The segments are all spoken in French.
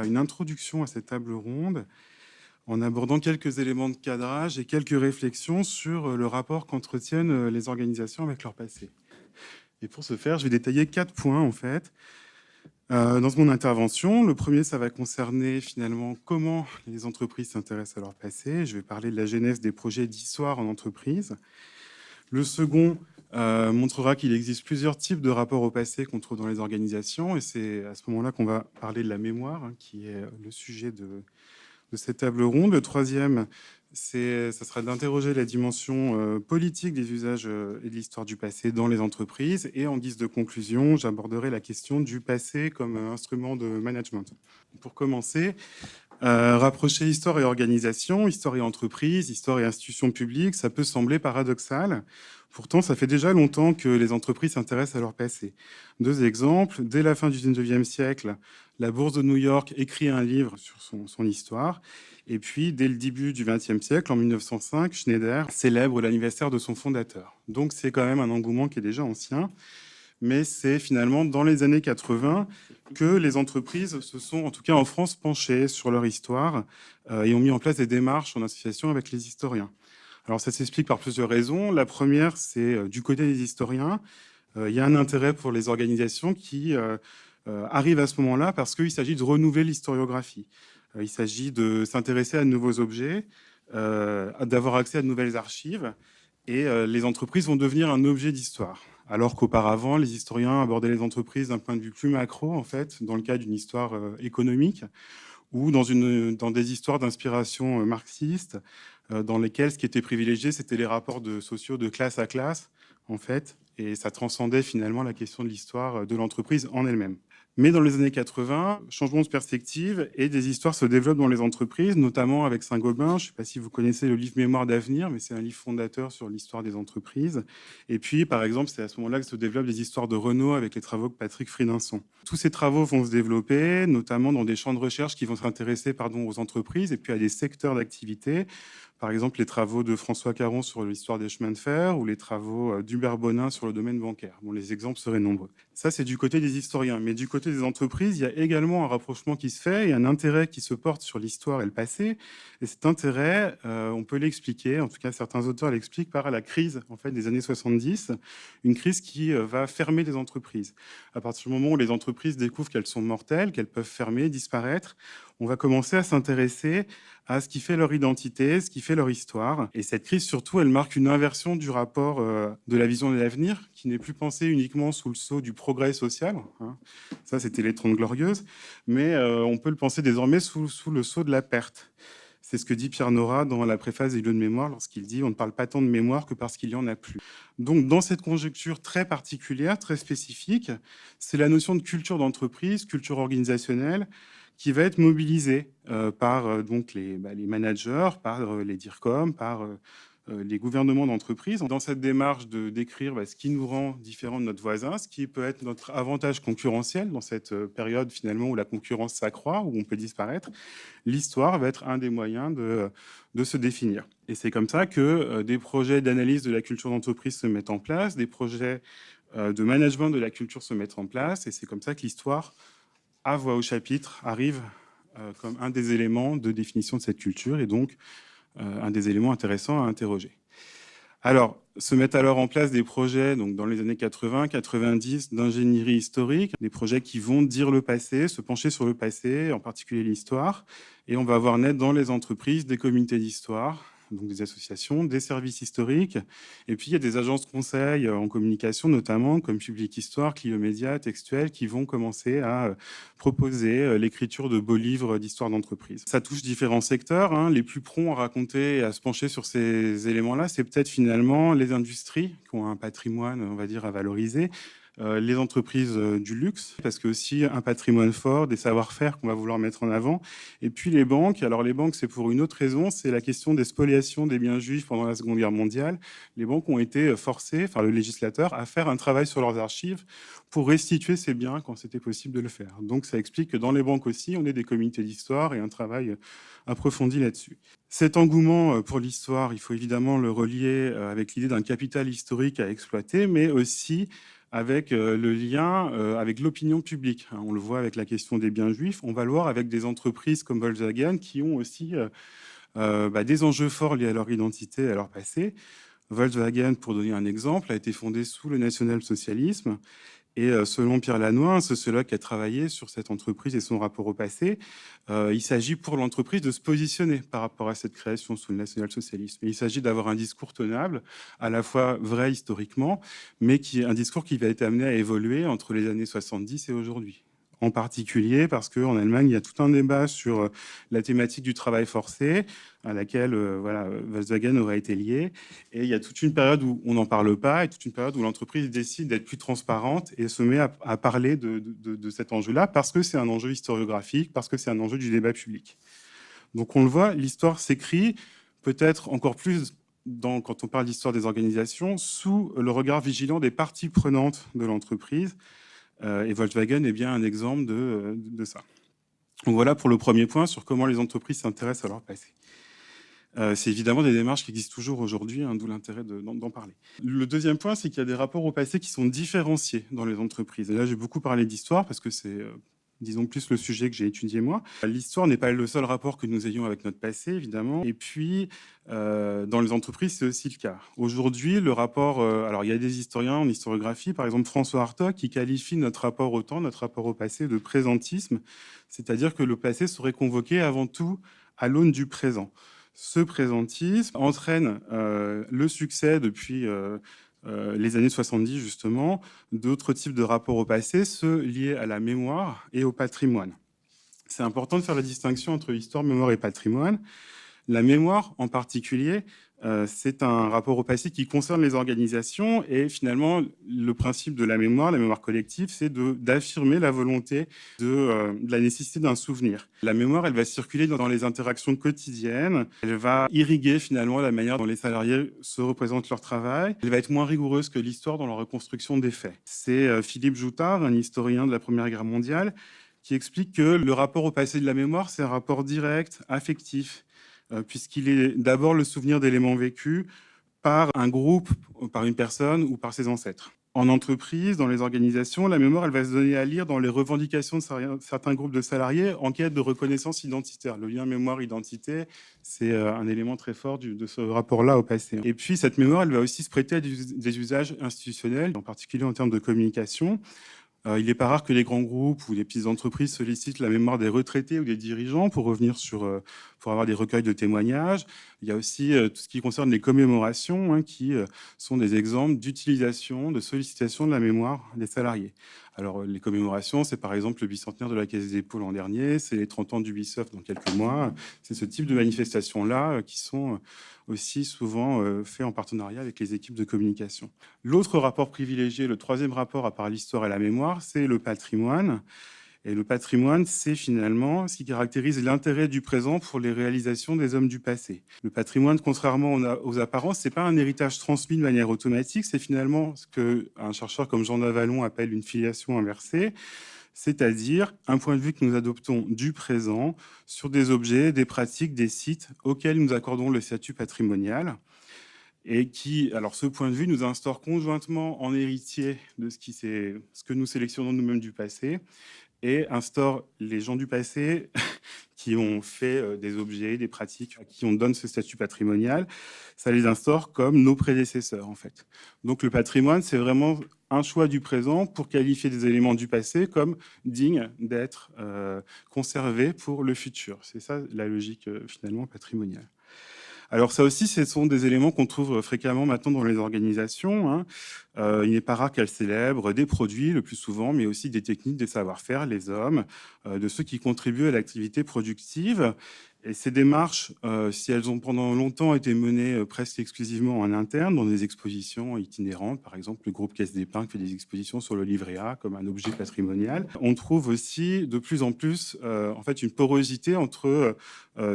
Une introduction à cette table ronde en abordant quelques éléments de cadrage et quelques réflexions sur le rapport qu'entretiennent les organisations avec leur passé. Et pour ce faire, je vais détailler 4 points en fait. Dans mon intervention, le premier, ça va concerner finalement comment les entreprises s'intéressent à leur passé. Je vais parler de la genèse des projets d'histoire en entreprise. Le second montrera qu'il existe plusieurs types de rapports au passé qu'on trouve dans les organisations, et c'est à ce moment-là qu'on va parler de la mémoire, qui est le sujet de cette table ronde. Le troisième, ça sera d'interroger la dimension politique des usages et de l'histoire du passé dans les entreprises. Et en guise de conclusion, j'aborderai la question du passé comme instrument de management. Pour commencer, rapprocher histoire et organisation, histoire et entreprise, histoire et institutions publiques, ça peut sembler paradoxal. Pourtant, ça fait déjà longtemps que les entreprises s'intéressent à leur passé. 2 exemples. Dès la fin du 19e siècle, la Bourse de New York écrit un livre sur son histoire. Et puis, dès le début du 20e siècle, en 1905, Schneider célèbre l'anniversaire de son fondateur. Donc, c'est quand même un engouement qui est déjà ancien. Mais c'est finalement dans les années 80 que les entreprises se sont, en tout cas en France, penchées sur leur histoire et ont mis en place des démarches en association avec les historiens. Alors ça s'explique par plusieurs raisons. La première, c'est du côté des historiens, il y a un intérêt pour les organisations qui arrivent à ce moment-là parce qu'il s'agit de renouveler l'historiographie. Il s'agit de s'intéresser à de nouveaux objets, d'avoir accès à de nouvelles archives, et les entreprises vont devenir un objet d'histoire. Alors qu'auparavant, les historiens abordaient les entreprises d'un point de vue plus macro, en fait, dans le cas d'une histoire économique, ou dans des histoires d'inspiration marxiste, dans lesquelles ce qui était privilégié, c'était les rapports sociaux de classe à classe, en fait, et ça transcendait finalement la question de l'histoire de l'entreprise en elle-même. Mais dans les années 80, changement de perspective et des histoires se développent dans les entreprises, notamment avec Saint-Gobain. Je ne sais pas si vous connaissez le livre Mémoire d'avenir, mais c'est un livre fondateur sur l'histoire des entreprises. Et puis, par exemple, c'est à ce moment-là que se développent des histoires de Renault avec les travaux de Patrick Fridinson. Tous ces travaux vont se développer, notamment dans des champs de recherche qui vont s'intéresser aux entreprises et puis à des secteurs d'activité. Par exemple, les travaux de François Caron sur l'histoire des chemins de fer ou les travaux d'Hubert Bonin sur le domaine bancaire. Bon, les exemples seraient nombreux. Ça, c'est du côté des historiens. Mais du côté des entreprises, il y a également un rapprochement qui se fait et un intérêt qui se porte sur l'histoire et le passé. Et cet intérêt, on peut l'expliquer, en tout cas certains auteurs l'expliquent, par la crise en fait, des années 70, une crise qui va fermer les entreprises. À partir du moment où les entreprises découvrent qu'elles sont mortelles, qu'elles peuvent fermer, disparaître, on va commencer à s'intéresser à ce qui fait leur identité, ce qui fait leur histoire. Et cette crise, surtout, elle marque une inversion du rapport de la vision de l'avenir, qui n'est plus pensée uniquement sous le sceau du progrès social. Ça, c'était les 30 Glorieuses. Mais on peut le penser désormais sous le sceau de la perte. C'est ce que dit Pierre Nora dans la préface des lieux de mémoire lorsqu'il dit « On ne parle pas tant de mémoire que parce qu'il n'y en a plus ». Donc, dans cette conjoncture très particulière, très spécifique, c'est la notion de culture d'entreprise, culture organisationnelle, qui va être mobilisée par donc les managers, par les DIRCOM, par les gouvernements d'entreprise, dans cette démarche de décrire ce qui nous rend différents de notre voisin, ce qui peut être notre avantage concurrentiel dans cette période finalement où la concurrence s'accroît, où on peut disparaître. L'histoire va être un des moyens de se définir. Et c'est comme ça que des projets d'analyse de la culture d'entreprise se mettent en place, des projets de management de la culture se mettent en place, et c'est comme ça que l'histoire à voix au chapitre arrive comme un des éléments de définition de cette culture et donc un des éléments intéressants à interroger. Alors, se mettent alors en place des projets donc dans les années 80-90 d'ingénierie historique, des projets qui vont dire le passé, se pencher sur le passé, en particulier l'histoire, et on va avoir naître dans les entreprises des comités d'histoire, donc des associations, des services historiques, et puis il y a des agences conseils en communication notamment, comme Public Histoire, Clio Média, Textuel, qui vont commencer à proposer l'écriture de beaux livres d'histoire d'entreprise. Ça touche différents secteurs, les plus prompts à raconter et à se pencher sur ces éléments-là, c'est peut-être finalement les industries qui ont un patrimoine, on va dire, à valoriser, les entreprises du luxe, parce que aussi un patrimoine fort, des savoir-faire qu'on va vouloir mettre en avant. Et puis les banques. Alors les banques, c'est pour une autre raison, c'est la question des spoliations des biens juifs pendant la Seconde Guerre mondiale. Les banques ont été forcées, par le législateur, à faire un travail sur leurs archives pour restituer ces biens quand c'était possible de le faire. Donc ça explique que dans les banques aussi, on ait des comités d'histoire et un travail approfondi là-dessus. Cet engouement pour l'histoire, il faut évidemment le relier avec l'idée d'un capital historique à exploiter, mais aussi avec le lien avec l'opinion publique. On le voit avec la question des biens juifs, on va le voir avec des entreprises comme Volkswagen qui ont aussi des enjeux forts liés à leur identité et à leur passé. Volkswagen, pour donner un exemple, a été fondée sous le national-socialisme. Et selon Pierre Lannoy, un sociologue qui a travaillé sur cette entreprise et son rapport au passé, il s'agit pour l'entreprise de se positionner par rapport à cette création sous le national-socialisme. Il s'agit d'avoir un discours tenable, à la fois vrai historiquement, mais qui est un discours qui va être amené à évoluer entre les années 70 et aujourd'hui. En particulier parce qu'en Allemagne, il y a tout un débat sur la thématique du travail forcé, à laquelle Volkswagen aurait été lié. Et il y a toute une période où on n'en parle pas et toute une période où l'entreprise décide d'être plus transparente et se met à parler de cet enjeu-là parce que c'est un enjeu historiographique, parce que c'est un enjeu du débat public. Donc on le voit, l'histoire s'écrit peut-être encore plus quand on parle d'histoire des organisations sous le regard vigilant des parties prenantes de l'entreprise. Et Volkswagen est bien un exemple de ça. Donc voilà pour le premier point sur comment les entreprises s'intéressent à leur passé. C'est évidemment des démarches qui existent toujours aujourd'hui, d'où l'intérêt d'en parler. Le deuxième point, c'est qu'il y a des rapports au passé qui sont différenciés dans les entreprises. Et là, j'ai beaucoup parlé d'histoire parce que c'est, disons, plus le sujet que j'ai étudié moi. L'histoire n'est pas le seul rapport que nous ayons avec notre passé, évidemment. Et puis, dans les entreprises, c'est aussi le cas. Aujourd'hui, le rapport... alors, il y a des historiens en historiographie, par exemple François Hartog, qui qualifie notre rapport au temps, notre rapport au passé de présentisme, c'est-à-dire que le passé serait convoqué avant tout à l'aune du présent. Ce présentisme entraîne le succès depuis les années 70, justement, d'autres types de rapports au passé, ceux liés à la mémoire et au patrimoine. C'est important de faire la distinction entre histoire, mémoire et patrimoine. La mémoire, en particulier, c'est un rapport au passé qui concerne les organisations et finalement, le principe de la mémoire collective, c'est d'affirmer la volonté de la nécessité d'un souvenir. La mémoire, elle va circuler dans les interactions quotidiennes, elle va irriguer finalement la manière dont les salariés se représentent leur travail, elle va être moins rigoureuse que l'histoire dans la reconstruction des faits. C'est Philippe Joutard, un historien de la Première Guerre mondiale, qui explique que le rapport au passé de la mémoire, c'est un rapport direct, affectif, puisqu'il est d'abord le souvenir d'éléments vécus par un groupe, par une personne ou par ses ancêtres. En entreprise, dans les organisations, la mémoire, elle va se donner à lire dans les revendications de certains groupes de salariés en quête de reconnaissance identitaire. Le lien mémoire-identité, c'est un élément très fort de ce rapport-là au passé. Et puis, cette mémoire, elle va aussi se prêter à des usages institutionnels, en particulier en termes de communication. Il n'est pas rare que les grands groupes ou les petites entreprises sollicitent la mémoire des retraités ou des dirigeants pour revenir pour avoir des recueils de témoignages. Il y a aussi tout ce qui concerne les commémorations, qui sont des exemples d'utilisation, de sollicitation de la mémoire des salariés. Alors, les commémorations, c'est par exemple le bicentenaire de la Caisse des dépôts l'an dernier, c'est les 30 ans d'Ubisoft dans quelques mois. C'est ce type de manifestations-là qui sont aussi souvent faits en partenariat avec les équipes de communication. L'autre rapport privilégié, le troisième rapport à part l'histoire et la mémoire, c'est le patrimoine. Et le patrimoine, c'est finalement ce qui caractérise l'intérêt du présent pour les réalisations des hommes du passé. Le patrimoine, contrairement aux apparences, c'est pas un héritage transmis de manière automatique, c'est finalement ce qu'un chercheur comme Jean Davalon appelle une filiation inversée, c'est-à-dire un point de vue que nous adoptons du présent sur des objets, des pratiques, des sites auxquels nous accordons le statut patrimonial et qui, alors ce point de vue nous instaure conjointement en héritier de ce que nous sélectionnons nous-mêmes du passé et instaure les gens du passé qui ont fait des objets, des pratiques, qui on donne ce statut patrimonial, ça les instaure comme nos prédécesseurs en fait. Donc le patrimoine, c'est vraiment un choix du présent pour qualifier des éléments du passé comme dignes d'être conservés pour le futur. C'est ça la logique finalement patrimoniale. Alors ça aussi, ce sont des éléments qu'on trouve fréquemment maintenant dans les organisations. Il n'est pas rare qu'elles célèbrent des produits le plus souvent, mais aussi des techniques, des savoir-faire, les hommes, de ceux qui contribuent à l'activité productive. Et ces démarches, si elles ont pendant longtemps été menées presque exclusivement en interne, dans des expositions itinérantes, par exemple le groupe Caisse d'Épargne fait des expositions sur le livret A comme un objet patrimonial, on trouve aussi de plus en plus en fait, une porosité entre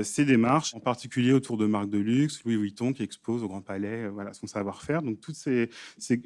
ces démarches, en particulier autour de marques de luxe, Louis Vuitton qui expose au Grand Palais son savoir-faire. Donc c'est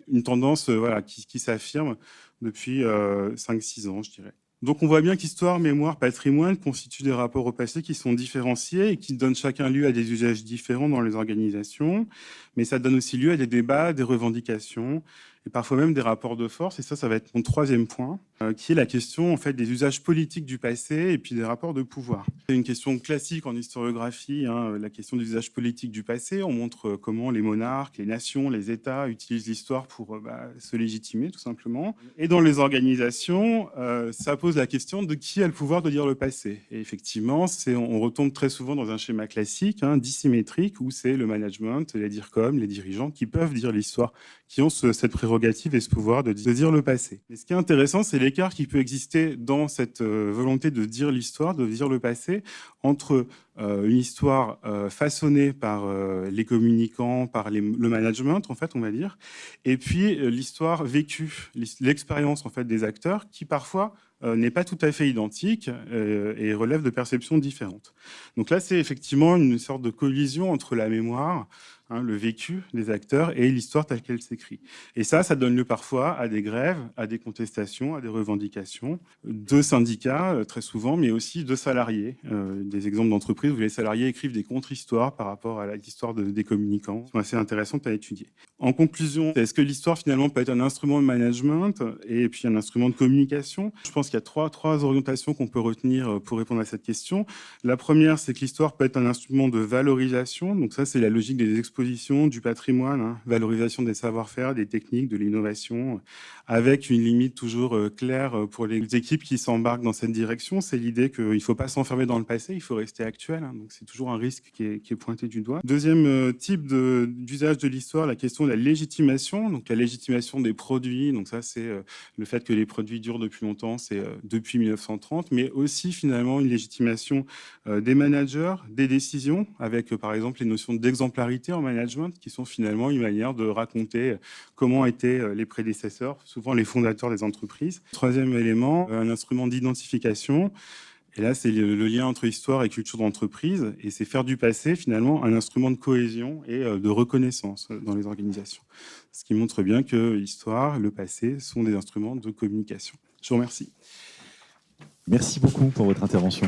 une tendance qui s'affirme depuis 5-6 ans, je dirais. Donc on voit bien qu'histoire, mémoire, patrimoine constituent des rapports au passé qui sont différenciés et qui donnent chacun lieu à des usages différents dans les organisations, mais ça donne aussi lieu à des débats, des revendications et parfois même des rapports de force. Et ça va être mon troisième point, qui est la question en fait des usages politiques du passé et puis des rapports de pouvoir. C'est une question classique en historiographie, hein, la question des usages politiques du passé. On montre comment les monarques, les nations, les États utilisent l'histoire pour se légitimer tout simplement. Et dans les organisations, ça pose la question de qui a le pouvoir de dire le passé. Et effectivement, on retombe très souvent dans un schéma classique, dissymétrique, où c'est le management, les DIRCOM, les dirigeants qui peuvent dire l'histoire, qui ont cette prérogative et ce pouvoir de dire le passé. Et ce qui est intéressant, c'est l'écart qui peut exister dans cette volonté de dire l'histoire, de dire le passé, entre une histoire façonnée par les communicants, par le management, en fait, on va dire, et puis l'histoire vécue, l'expérience en fait des acteurs, qui parfois n'est pas tout à fait identique et relève de perceptions différentes. Donc là, c'est effectivement une sorte de collision entre la mémoire, le vécu des acteurs et l'histoire telle qu'elle s'écrit. Et ça donne lieu parfois à des grèves, à des contestations, à des revendications de syndicats, très souvent, mais aussi de salariés. Des exemples d'entreprises où les salariés écrivent des contre-histoires par rapport à l'histoire des communicants, qui sont assez intéressantes à étudier. En conclusion, est-ce que l'histoire finalement peut être un instrument de management et puis un instrument de communication? Je pense qu'il y a trois orientations qu'on peut retenir pour répondre à cette question. La première, c'est que l'histoire peut être un instrument de valorisation. Donc ça, c'est la logique des expositions, du patrimoine, valorisation des savoir-faire, des techniques, de l'innovation, avec une limite toujours claire pour les équipes qui s'embarquent dans cette direction. C'est l'idée qu'il ne faut pas s'enfermer dans le passé, il faut rester actuel. Donc c'est toujours un risque qui est pointé du doigt. Deuxième type d'usage de l'histoire, la question de la légitimation. Donc la légitimation des produits. Donc ça, c'est le fait que les produits durent depuis longtemps, c'est depuis 1930, mais aussi finalement une légitimation des managers, des décisions, avec par exemple les notions d'exemplarité en management, qui sont finalement une manière de raconter comment étaient les prédécesseurs, souvent les fondateurs des entreprises. Troisième élément, un instrument d'identification. Et là, c'est le lien entre histoire et culture d'entreprise, et c'est faire du passé finalement un instrument de cohésion et de reconnaissance dans les organisations. Ce qui montre bien que l'histoire, le passé sont des instruments de communication. Je vous remercie. Merci beaucoup pour votre intervention.